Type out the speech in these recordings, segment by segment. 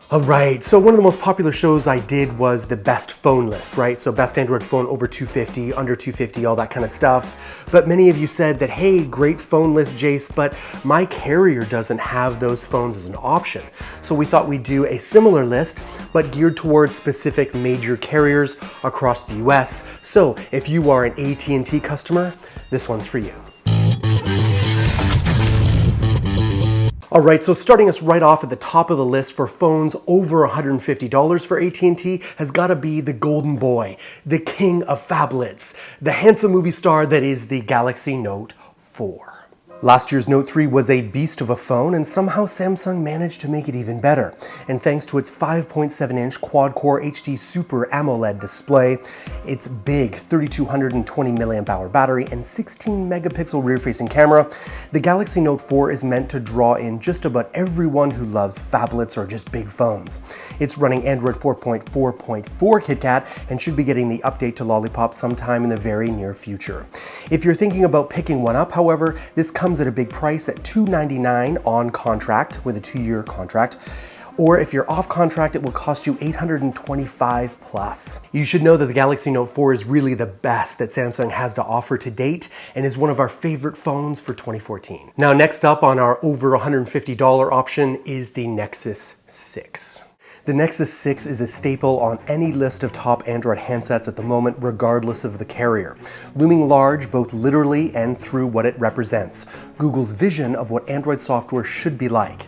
All right, so one of the most popular shows I did was the best phone list, right? So best Android phone over 250, under 250, all that kind of stuff. But many of you said that, hey, great phone list, Jace, but my carrier doesn't have those phones as an option. So we thought we'd do a similar list, but geared towards specific major carriers across the US. So if you are an AT&T customer, this one's for you. All right, so starting us right off at the top of the list for phones over $150 for AT&T has got to be the golden boy, the king of phablets, the handsome movie star that is the Galaxy Note 4. Last year's Note 3 was a beast of a phone, and somehow Samsung managed to make it even better. And thanks to its 5.7-inch quad-core HD Super AMOLED display, its big 3220 mAh battery, and 16-megapixel rear-facing camera, the Galaxy Note 4 is meant to draw in just about everyone who loves phablets or just big phones. It's running Android 4.4.4 KitKat and should be getting the update to Lollipop sometime in the very near future. If you're thinking about picking one up, however, this comes at a big price at $299 on contract with a 2-year contract. Or if you're off contract, it will cost you $825 plus. You should know that the Galaxy Note 4 is really the best that Samsung has to offer to date and is one of our favorite phones for 2014. Now, next up on our over $150 option is the Nexus 6. The Nexus 6 is a staple on any list of top Android handsets at the moment, regardless of the carrier. Looming large both literally and through what it represents, Google's vision of what Android software should be like.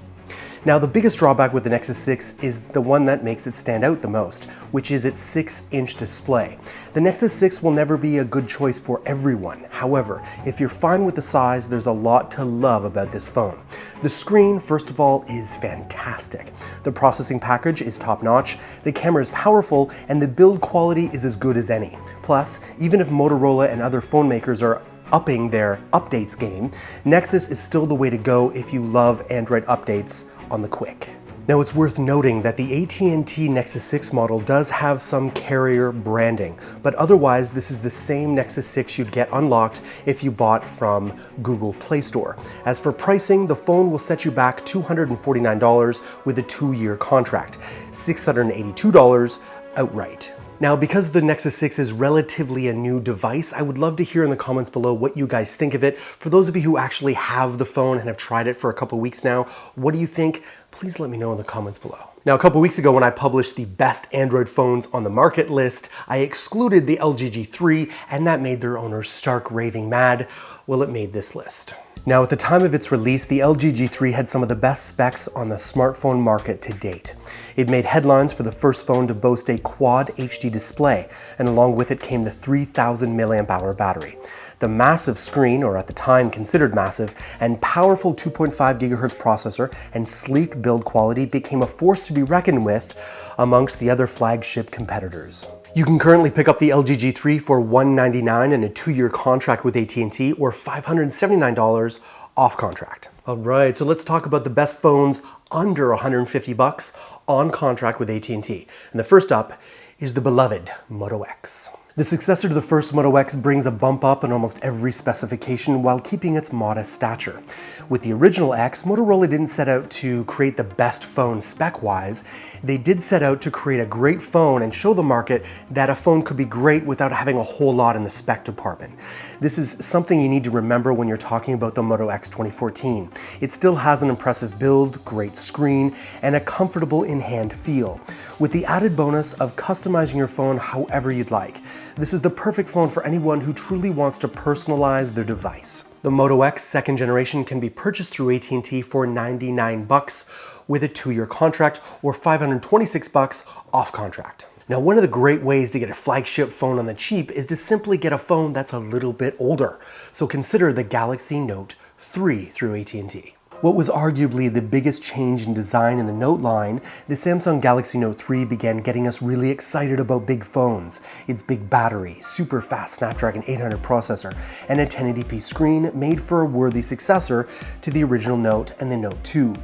Now, the biggest drawback with the Nexus 6 is the one that makes it stand out the most, which is its 6-inch display. The Nexus 6 will never be a good choice for everyone. However, if you're fine with the size, there's a lot to love about this phone. The screen, first of all, is fantastic. The processing package is top-notch, the camera is powerful, and the build quality is as good as any. Plus, even if Motorola and other phone makers are upping their updates game, Nexus is still the way to go if you love Android updates on the quick. Now, it's worth noting that the AT&T Nexus 6 model does have some carrier branding, but otherwise this is the same Nexus 6 you'd get unlocked if you bought from Google Play Store. As for pricing, the phone will set you back $249 with a 2-year contract, $682 outright. Now, because the Nexus 6 is relatively a new device, I would love to hear in the comments below what you guys think of it. For those of you who actually have the phone and have tried it for a couple weeks now, what do you think? Please let me know in the comments below. Now, a couple weeks ago when I published the best Android phones on the market list, I excluded the LG G3, and that made their owners stark raving mad. Well, it made this list. Now, at the time of its release, the LG G3 had some of the best specs on the smartphone market to date. It made headlines for the first phone to boast a quad HD display, and along with it came the 3000 mAh battery. The massive screen, or at the time considered massive, and powerful 2.5 GHz processor and sleek build quality became a force to be reckoned with amongst the other flagship competitors. You can currently pick up the LG G3 for $199 and a 2-year contract with AT&T, or $579 off contract. All right, so let's talk about the best phones under $150 on contract with AT&T. And the first up is the beloved Moto X. The successor to the first Moto X brings a bump up in almost every specification while keeping its modest stature. With the original X, Motorola didn't set out to create the best phone spec-wise. They did set out to create a great phone and show the market that a phone could be great without having a whole lot in the spec department. This is something you need to remember when you're talking about the Moto X 2014. It still has an impressive build, great screen, and a comfortable in-hand feel, with the added bonus of customizing your phone however you'd like. This is the perfect phone for anyone who truly wants to personalize their device. The Moto X second generation can be purchased through AT&T for $99 with a 2-year contract, or $526 off contract. Now, one of the great ways to get a flagship phone on the cheap is to simply get a phone that's a little bit older. So consider the Galaxy Note 3 through AT&T. What was arguably the biggest change in design in the Note line, the Samsung Galaxy Note 3 began getting us really excited about big phones. Its big battery, super fast Snapdragon 800 processor, and a 1080p screen made for a worthy successor to the original Note and the Note 2.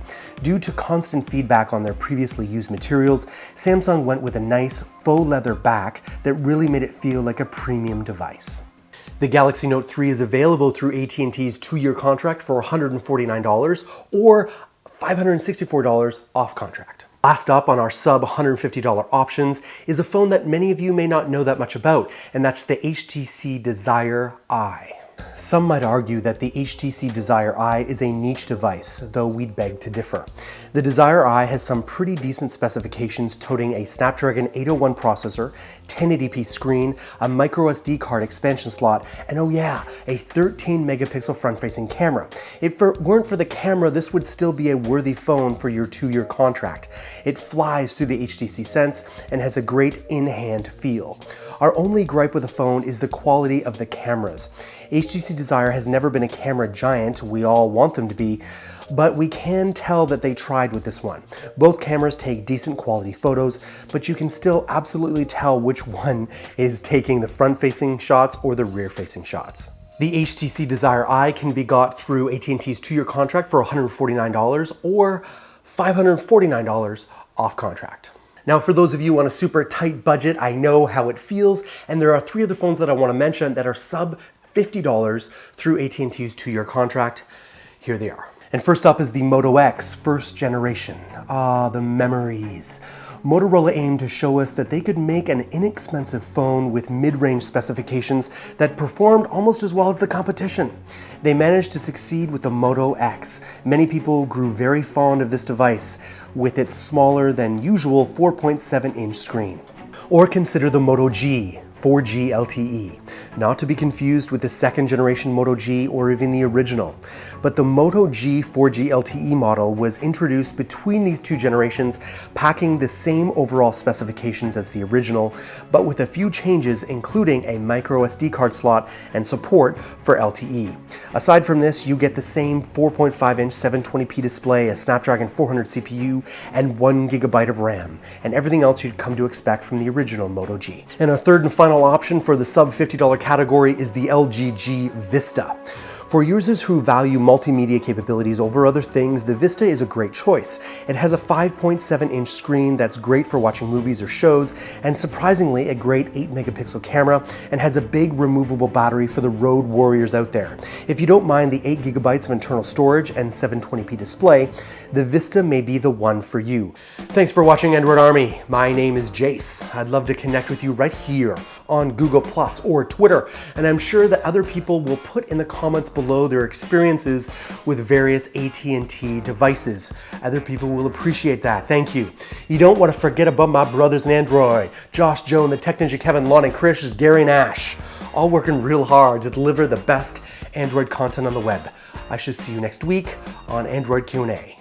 Due to constant feedback on their previously used materials, Samsung went with a nice faux leather back that really made it feel like a premium device. The Galaxy Note 3 is available through AT&T's 2-year contract for $149 or $564 off contract. Last up on our sub $150 options is a phone that many of you may not know that much about, and that's the HTC Desire I. Some might argue that the HTC Desire I is a niche device, though we'd beg to differ. The Desire I has some pretty decent specifications, toting a Snapdragon 801 processor, 1080p screen, a microSD card expansion slot, and oh yeah, a 13 megapixel front-facing camera. If it weren't for the camera, this would still be a worthy phone for your 2-year contract. It flies through the HTC Sense and has a great in-hand feel. Our only gripe with the phone is the quality of the cameras. HTC Desire has never been a camera giant, we all want them to be, but we can tell that they tried with this one. Both cameras take decent quality photos, but you can still absolutely tell which one is taking the front-facing shots or the rear-facing shots. The HTC Desire I can be got through AT&T's 2-year contract for $149 or $549 off contract. Now, for those of you on a super tight budget, I know how it feels, and there are 3 other phones that I want to mention that are sub $50 through AT&T's 2-year contract. Here they are. And first up is the Moto X first generation. Ah, the memories. Motorola aimed to show us that they could make an inexpensive phone with mid-range specifications that performed almost as well as the competition. They managed to succeed with the Moto X. Many people grew very fond of this device with its smaller than usual 4.7-inch screen. Or consider the Moto G 4G LTE, not to be confused with the 2nd generation Moto G or even the original. But the Moto G 4G LTE model was introduced between these 2 generations, packing the same overall specifications as the original, but with a few changes, including a micro SD card slot and support for LTE. Aside from this, you get the same 4.5-inch 720p display, a Snapdragon 400 CPU, and 1 GB of RAM, and everything else you'd come to expect from the original Moto G. And our third and final option for the sub $50 category is the LG G Vista. For users who value multimedia capabilities over other things, the Vista is a great choice. It has a 5.7-inch screen that's great for watching movies or shows, and surprisingly a great 8-megapixel camera, and has a big removable battery for the road warriors out there. If you don't mind the 8 GB of internal storage and 720p display, the Vista may be the one for you. Thanks for watching Android Army. My name is Jace. I'd love to connect with you right here on Google Plus or Twitter, and I'm sure that other people will put in the comments below their experiences with various AT&T devices. Other people will appreciate that. Thank you. You don't want to forget about my brothers in Android, Josh, Joe, and the Tech Ninja Kevin, Lon, and Chris, Gary, and Ash, all working real hard to deliver the best Android content on the web. I should see you next week on Android Q&A.